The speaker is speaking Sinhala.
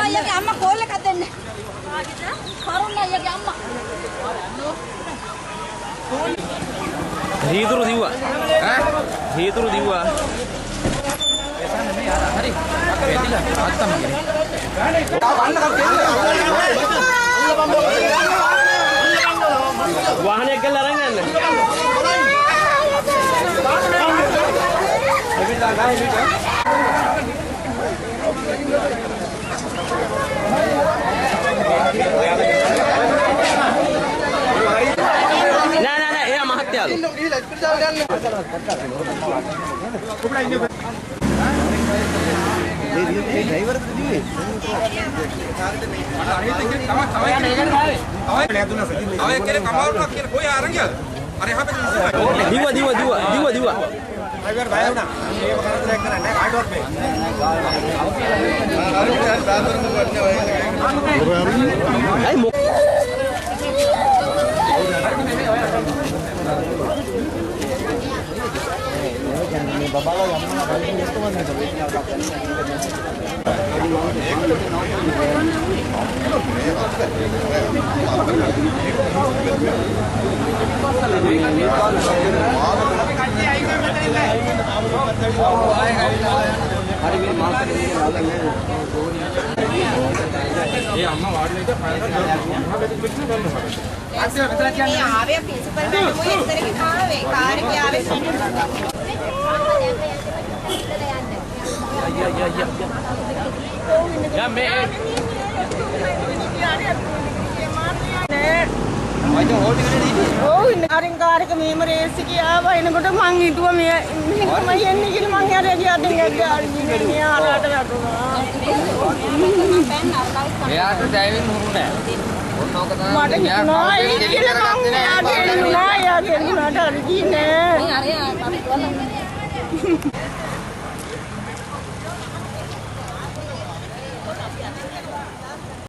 අයියාගේ අම්මා කෝල් එකක් දෙන්න. කරුණ අයියාගේ අම්මා. හීතුරු දිව්වා. ඈ? හීතුරු දිව්වා. හරි. වැදිලා අත්තම වාහනයක් ගල්ලා අරන් යන්න. නෑ එයා මහත්තයාලු. ගිහිල්ලා ඉස්පිරිතාලේ යන්න. කොබලා ඉන්නේ. ඒ ඩ්‍රයිවර් දිවේ. අවය කෙනෙක් අමාරුවක් කියලා කොහේ අරන් ගියාද? අර එහා පැත්තේ දිව්වා. ඩ්‍රයිවර් බය වුණා. මේක කරදරයක් කරන්නේ නැහැ කාටවත් මේ. අයි බබාලා යන්න බලින් ඉස්සවන්නේ ඒ අම්මා වාඩිලා ඉඳලා මේ ආවේ ප්‍රින්සිපල් මෑඩම් ඔය ඉස්සරකින් ආවේ කාර් එකේ ආවේ යා මේ අරින් කාර් එක මෙහෙම රේස් එකේ ආවා එනකොට මං හිතුවා මෙයා මෙහෙමයි එන්නේ කියලා මං යාර ගියාට ගාඩි මෙයා ආරට වැටුණා. එයාට ඩ්‍රයිවිං හුරු නෑ. ඔන්න ඕක තමයි. මට හිතුණා ඒ කියලා මං යාට එන්නුනා යාගේ එන්නුනාට හරි නෑ. අර යා